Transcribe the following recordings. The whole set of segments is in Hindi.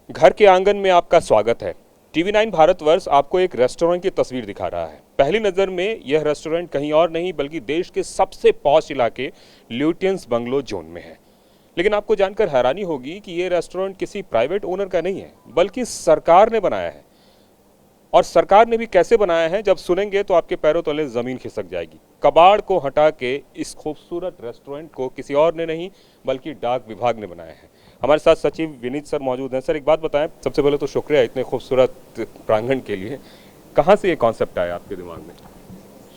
घर के आंगन में आपका स्वागत है। टीवी 9 भारतवर्ष आपको एक रेस्टोरेंट की तस्वीर दिखा रहा है। पहली नज़र में यह रेस्टोरेंट कहीं और नहीं बल्कि देश के सबसे पॉश इलाके ल्यूटियंस बंगलो जोन में है। लेकिन आपको जानकर हैरानी होगी कि यह रेस्टोरेंट किसी प्राइवेट ओनर का नहीं है बल्कि सरकार ने बनाया है। और सरकार ने भी कैसे बनाया है, जब सुनेंगे तो आपके पैरों तले जमीन खिसक जाएगी। कबाड़ को हटा के इस खूबसूरत रेस्टोरेंट को किसी और ने नहीं बल्कि डाक विभाग ने बनाया है। हमारे साथ सचिव विनीत सर मौजूद हैं। सर, एक बात बताएं, सबसे पहले तो शुक्रिया इतने खूबसूरत प्रांगण के लिए। कहाँ से ये कॉन्सेप्ट आया आपके दिमाग में?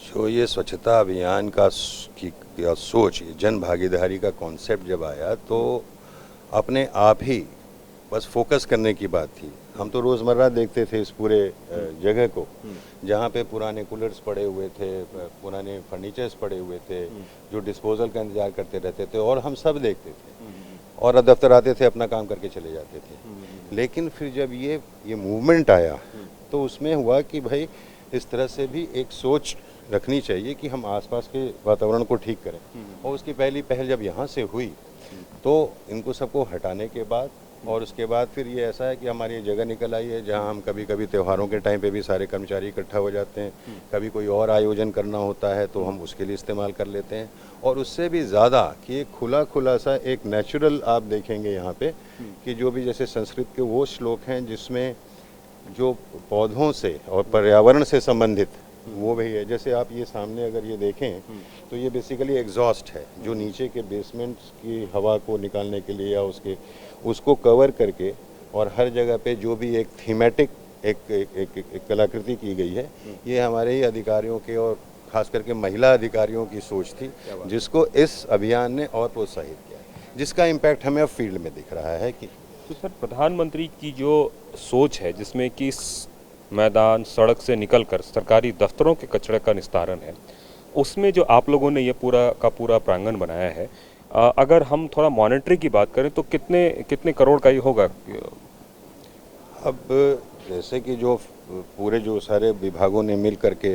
जो ये स्वच्छता अभियान का सोच, ये जन भागीदारी का कॉन्सेप्ट जब आया तो अपने आप ही बस फोकस करने की बात थी। हम तो रोज़मर्रा देखते थे इस पूरे जगह को, जहाँ पे पुराने कूलर्स पड़े हुए थे, पुराने फर्नीचर्स पड़े हुए थे, जो डिस्पोजल का इंतज़ार करते रहते थे, और हम सब देखते थे और दफ्तर आते थे, अपना काम करके चले जाते थे। लेकिन फिर जब ये मूवमेंट आया तो उसमें हुआ कि भाई इस तरह से भी एक सोच रखनी चाहिए कि हम आसपास के वातावरण को ठीक करें। और उसकी पहली पहल जब यहाँ से हुई तो इनको सबको हटाने के बाद, और उसके बाद फिर ये ऐसा है कि हमारी ये जगह निकल आई है जहाँ हम कभी कभी त्योहारों के टाइम पे भी सारे कर्मचारी इकट्ठा हो जाते हैं। कभी कोई और आयोजन करना होता है तो हम उसके लिए इस्तेमाल कर लेते हैं। और उससे भी ज़्यादा कि एक खुला सा एक नेचुरल आप देखेंगे यहाँ पे कि जो भी जैसे संस्कृत के वो श्लोक हैं जिसमें जो पौधों से और पर्यावरण से संबंधित वो भी है। जैसे आप ये सामने अगर ये देखें तो ये बेसिकली एग्जॉस्ट है जो नीचे के बेसमेंट की हवा को निकालने के लिए या उसको कवर करके, और हर जगह पे जो भी एक थीमेटिक एक कलाकृति की गई है, ये हमारे ही अधिकारियों के और खास करके महिला अधिकारियों की सोच थी, जिसको इस अभियान ने और प्रोत्साहित किया, जिसका इम्पैक्ट हमें अब फील्ड में दिख रहा है। कि तो सर, प्रधानमंत्री की जो सोच है जिसमें कि मैदान सड़क से निकलकर सरकारी दफ्तरों के कचरे का निस्तारण है, उसमें जो आप लोगों ने ये पूरा का पूरा प्रांगण बनाया है, अगर हम थोड़ा मॉनेटरी की बात करें तो कितने कितने करोड़ का ये होगा? अब जैसे कि जो पूरे जो सारे विभागों ने मिल करके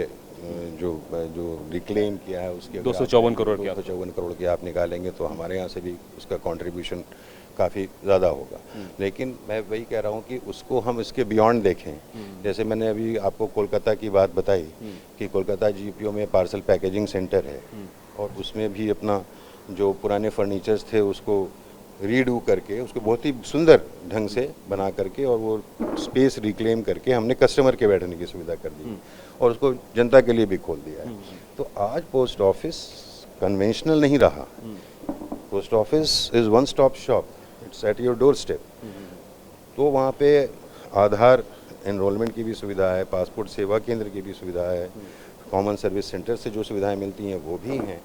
जो जो रिक्लेम किया है उसके 254 करोड़ की 254 करोड़ की आप निकालेंगे तो हमारे यहाँ से भी उसका कंट्रीब्यूशन काफ़ी ज़्यादा होगा। लेकिन मैं वही कह रहा हूँ कि उसको हम इसके बियॉन्ड देखें। जैसे मैंने अभी आपको कोलकाता की बात बताई कि कोलकाता जीपीओ में पार्सल पैकेजिंग सेंटर है, और उसमें भी अपना जो पुराने फर्नीचर्स थे उसको रीडू करके उसको बहुत ही सुंदर ढंग से बना करके और वो स्पेस रिक्लेम करके हमने कस्टमर के बैठने की सुविधा कर दी और उसको जनता के लिए भी खोल दिया है। तो आज पोस्ट ऑफिस कन्वेंशनल नहीं रहा। Post office is one stop shop, it's at your door step. तो वहाँ पे आधार एनरोलमेंट की भी सुविधा है, पासपोर्ट सेवा केंद्र की भी सुविधा है, कॉमन सर्विस सेंटर से जो सुविधाएं मिलती हैं वो भी हैं।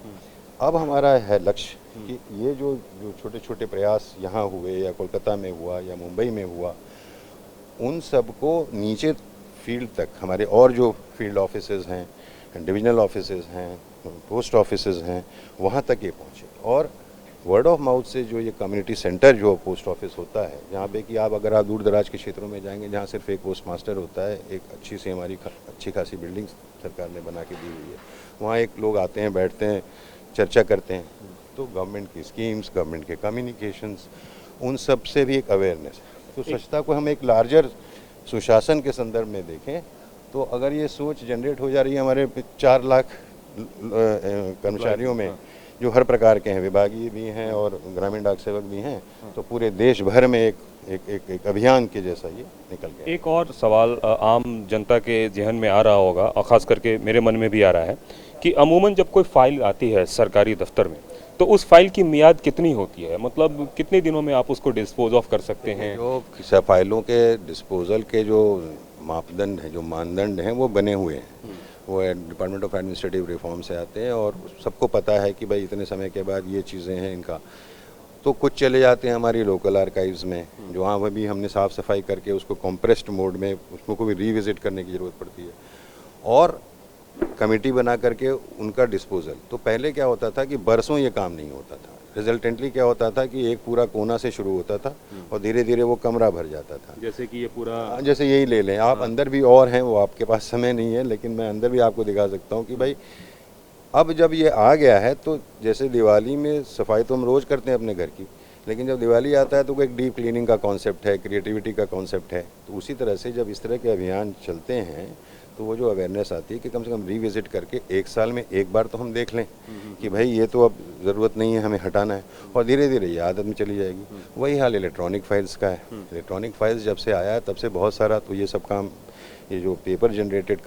अब हमारा है लक्ष्य कि ये जो छोटे छोटे प्रयास यहाँ हुए या कोलकाता में हुआ या मुंबई में हुआ, उन सबको नीचे फील्ड तक हमारे और जो फील्ड ऑफिसेज हैं, डिविजनल ऑफिसेज हैं, पोस्ट ऑफिसेज हैं, वहाँ तक ये पहुँचे। और वर्ड ऑफ माउथ से जो ये कम्युनिटी सेंटर जो पोस्ट ऑफिस होता है, जहाँ पे कि अगर आप दूर दराज के क्षेत्रों में जाएंगे जहाँ सिर्फ एक पोस्ट मास्टर होता है, एक अच्छी सी हमारी अच्छी खासी बिल्डिंग सरकार ने बना के दी हुई है, वहाँ एक लोग आते हैं, बैठते हैं, चर्चा करते हैं। तो गवर्नमेंट की स्कीम्स, गवर्नमेंट के कम्युनिकेशंस, उन सब से भी एक अवेयरनेस है। तो स्वच्छता को हम एक लार्जर सुशासन के संदर्भ में देखें तो अगर ये सोच जनरेट हो जा रही है हमारे 4 लाख कर्मचारियों में जो हर प्रकार के हैं, विभागीय भी हैं और ग्रामीण डाक सेवक भी हैं, तो पूरे देश भर में एक अभियान के जैसा ये निकल गया। एक और सवाल आम जनता के जहन में आ रहा होगा और ख़ास करके मेरे मन में भी आ रहा है कि अमूमन जब कोई फाइल आती है सरकारी दफ्तर में तो उस फाइल की मियाद कितनी होती है? मतलब कितने दिनों में आप उसको डिस्पोज ऑफ कर सकते हैं? जो फाइलों के डिस्पोजल के जो मापदंड हैं, जो मानदंड हैं, वो बने हुए हैं। वो डिपार्टमेंट ऑफ एडमिनिस्ट्रेटिव रिफॉर्म से आते हैं और सबको पता है कि भाई इतने समय के बाद ये चीज़ें हैं इनका। तो कुछ चले जाते हैं हमारी लोकल आर्काइव्स में, जो वहाँ भी हमने साफ़ सफाई करके उसको कॉम्प्रेस्ड मोड में उसको भी रिविजिट करने की ज़रूरत पड़ती है, और कमेटी बना करके उनका डिस्पोजल। तो पहले क्या होता था कि बरसों ये काम नहीं होता था। रिजल्टेंटली क्या होता था कि एक पूरा कोना से शुरू होता था और धीरे धीरे वो कमरा भर जाता था। जैसे कि ये पूरा, जैसे यही ले लें आप, अंदर भी और हैं, वो आपके पास समय नहीं है, लेकिन मैं अंदर भी आपको दिखा सकता हूँ कि भाई अब जब ये आ गया है तो जैसे दिवाली में सफाई तो हम रोज़ करते हैं अपने घर की, लेकिन जब दिवाली आता है तो कोई एक डीप क्लीनिंग का कॉन्सेप्ट है, क्रिएटिविटी का कॉन्सेप्ट है। तो उसी तरह से जब इस तरह के अभियान चलते हैं तो वो जो अवेयरनेस आती है कि कम से कम रिविजिट करके 1 साल में एक बार तो हम देख लें कि भाई ये तो अब ज़रूरत नहीं है, हमें हटाना है, और धीरे धीरे ये आदत में चली जाएगी। वही हाल इलेक्ट्रॉनिक फाइल्स का है। इलेक्ट्रॉनिक फाइल्स जब से आया है तब से बहुत सारा तो ये सब काम, ये जो पेपर जनरेटेड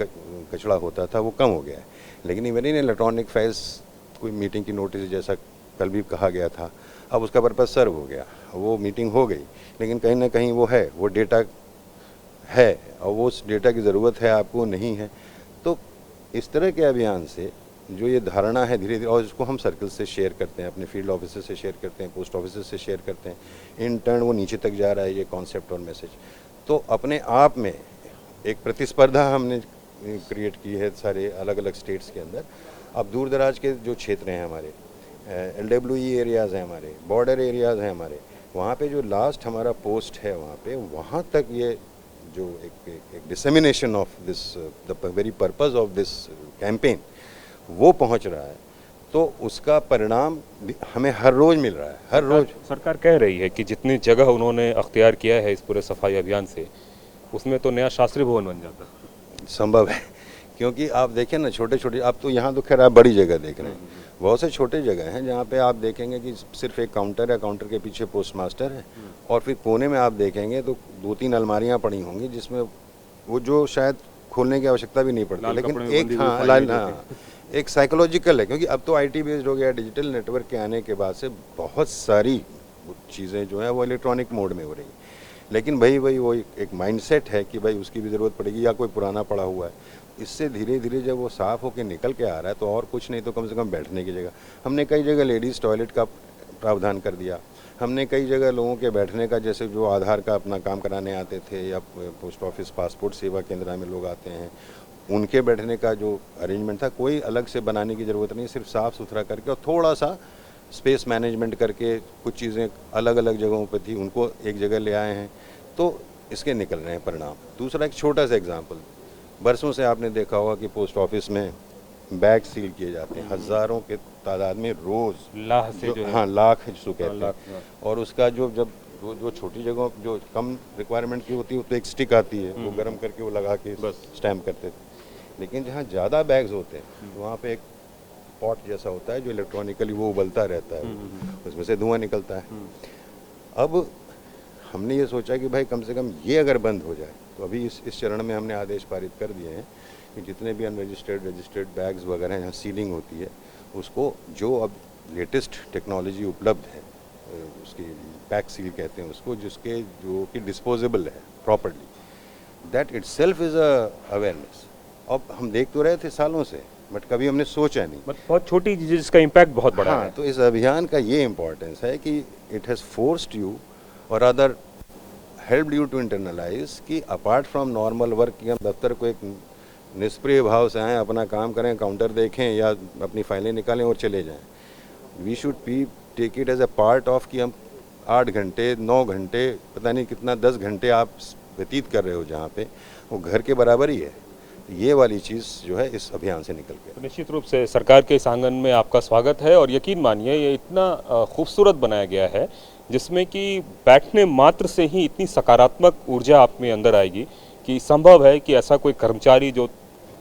कचरा होता था वो कम हो गया है। लेकिन इवन इन इलेक्ट्रॉनिक फाइल्स कोई मीटिंग की नोटिस जैसा कल भी कहा गया था, अब उसका पर्पज़ सर्व हो गया, वो मीटिंग हो गई, लेकिन कहीं ना कहीं वो है, वो डेटा है और वो उस डेटा की ज़रूरत है आपको नहीं है। तो इस तरह के अभियान से जो ये धारणा है धीरे धीरे, और इसको हम सर्कल से शेयर करते हैं, अपने फील्ड ऑफिसर से शेयर करते हैं, पोस्ट ऑफिसर से शेयर करते हैं, इन टर्न वो नीचे तक जा रहा है ये कॉन्सेप्ट और मैसेज। तो अपने आप में एक प्रतिस्पर्धा हमने क्रिएट की है सारे अलग अलग स्टेट्स के अंदर। अब दूर दराज के जो क्षेत्र हैं हमारे, LWE एरियाज़ हैं हमारे, बॉर्डर एरियाज़ हैं हमारे, वहाँ पे जो लास्ट हमारा पोस्ट है वहाँ पे, वहाँ तक ये जो एक dissemination of this, the very purpose of this campaign, वो पहुँच रहा है। तो उसका परिणाम हमें हर रोज़ मिल रहा है, हर रोज़। सरकार कह रही है कि जितनी जगह उन्होंने अख्तियार किया है इस पूरे सफाई अभियान से, उसमें तो नया शास्त्रीय भवन बन जाता है। संभव है, क्योंकि आप देखें ना, छोटे छोटे, आप तो यहाँ तो खैर आप बड़ी जगह देख रहे हैं, बहुत से छोटे जगह हैं जहाँ पे आप देखेंगे कि सिर्फ एक काउंटर है, काउंटर के पीछे पोस्ट मास्टर है, और फिर कोने में आप देखेंगे तो 2-3 अलमारियाँ पड़ी होंगी जिसमें वो जो शायद खोलने की आवश्यकता भी नहीं पड़ती, लेकिन एक एक साइकोलॉजिकल है, क्योंकि अब तो IT बेस्ड हो गया, डिजिटल नेटवर्क के आने के बाद से बहुत सारी चीज़ें जो हैं वो इलेक्ट्रॉनिक मोड में हो रही हैं। लेकिन भाई वो एक माइंडसेट है कि भाई उसकी भी ज़रूरत पड़ेगी, या कोई पुराना पड़ा हुआ है। इससे धीरे धीरे जब वो साफ़ होकर निकल के आ रहा है तो और कुछ नहीं तो कम से कम बैठने की जगह, हमने कई जगह लेडीज़ टॉयलेट का प्रावधान कर दिया, हमने कई जगह लोगों के बैठने का, जैसे जो आधार का अपना काम कराने आते थे या पोस्ट ऑफिस पासपोर्ट सेवा केंद्र में लोग आते हैं, उनके बैठने का जो अरेंजमेंट था कोई अलग से बनाने की ज़रूरत नहीं, सिर्फ साफ़ सुथरा करके और थोड़ा सा स्पेस मैनेजमेंट करके कुछ चीज़ें अलग अलग जगहों पर थी उनको एक जगह ले आए हैं। तो इसके निकल रहे हैं परिणाम। दूसरा एक छोटा सा एग्जांपल, बरसों से आपने देखा होगा कि पोस्ट ऑफिस में बैग सील किए जाते हैं, हज़ारों के तादाद में रोज़, लाख से जो है, हाँ लाख जिसको कहते हैं, और उसका जो जब जो छोटी जगहों जो कम रिक्वायरमेंट की होती है तो एक स्टिक आती है, वो गर्म करके वो लगा के बस स्टैम्प करते थे। लेकिन जहाँ ज़्यादा बैग्स होते हैं वहाँ पे एक पॉट जैसा होता है जो इलेक्ट्रॉनिकली वो उबलता रहता है, उसमें से धुआं निकलता है। अब हमने ये सोचा कि भाई कम से कम ये अगर बंद हो जाए, तो अभी इस चरण में हमने आदेश पारित कर दिए हैं कि जितने भी अनरजिस्टर्ड रजिस्टर्ड बैग्स वगैरह जहाँ सीलिंग होती है, उसको जो अब लेटेस्ट टेक्नोलॉजी उपलब्ध है, उसकी पैक सील कहते हैं उसको, जिसके जो कि डिस्पोजेबल है properly, that itself is a awareness. अब हम देख तो रहे थे सालों से, बट कभी हमने सोचा नहीं, बट बहुत छोटी चीज़ जिसका इम्पैक्ट बहुत बड़ा है। तो इस अभियान का ये इम्पोर्टेंस है कि इट हैज़ फोर्स्ड यू और other help you to internalise कि अपार्ट फ्रॉम नॉर्मल वर्क, कि हम दफ्तर को एक निष्प्रिय भाव से आएँ, अपना काम करें, काउंटर देखें या अपनी फाइलें निकालें और चले जाएं। We should be take it as a part of कि हम 8 घंटे 9 घंटे पता नहीं कितना 10 घंटे आप व्यतीत कर रहे हो जहाँ पे, वो घर के बराबर ही है। ये वाली चीज़ जो है इस अभियान से निकल के, तो निश्चित रूप से सरकार के इस आंगन में आपका स्वागत है, और यकीन मानिए ये इतना खूबसूरत बनाया गया है जिसमें कि बैठने मात्र से ही इतनी सकारात्मक ऊर्जा आप में अंदर आएगी कि संभव है कि ऐसा कोई कर्मचारी जो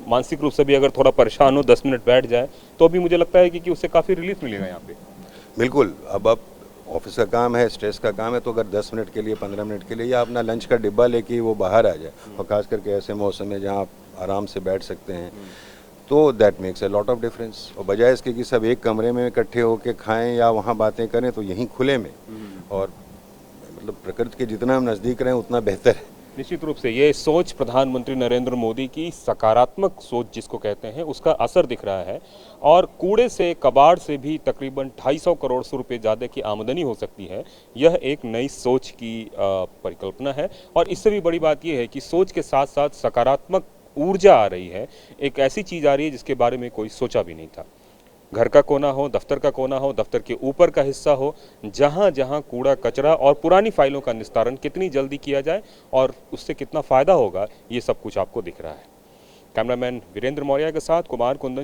मानसिक रूप से भी अगर थोड़ा परेशान हो 10 मिनट बैठ जाए तो भी मुझे लगता है कि उसे काफ़ी रिलीफ मिलेगा यहाँ पे। बिल्कुल। अब आप ऑफिस का काम है, स्ट्रेस का काम है, तो अगर 10 मिनट के लिए 15 मिनट के लिए या अपना लंच का डिब्बा लेके वो बाहर आ जाए, और खास करके ऐसे मौसम में जहाँ आप आराम से बैठ सकते हैं, तो that makes a lot of difference. और बजाय इसके कि सब एक कमरे में इकट्ठे होकर खाएं या वहाँ बातें करें, तो यहीं खुले में, और मतलब प्रकृति के जितना हम नज़दीक रहें उतना बेहतर है। निश्चित रूप से ये सोच प्रधानमंत्री नरेंद्र मोदी की सकारात्मक सोच जिसको कहते हैं, उसका असर दिख रहा है, और कूड़े से कबाड़ से भी तकरीबन 250 करोड़ रुपए ज़्यादा की आमदनी हो सकती है। यह एक नई सोच की परिकल्पना है, और इससे भी बड़ी बात यह है कि सोच के साथ साथ सकारात्मक ऊर्जा आ रही है। एक ऐसी चीज़ आ रही है जिसके बारे में कोई सोचा भी नहीं था। घर का कोना हो, दफ्तर का कोना हो, दफ्तर के ऊपर का हिस्सा हो, जहाँ जहाँ कूड़ा कचरा और पुरानी फाइलों का निस्तारण कितनी जल्दी किया जाए और उससे कितना फ़ायदा होगा, ये सब कुछ आपको दिख रहा है। कैमरामैन वीरेंद्र मौर्य के साथ कुमार कुंदन,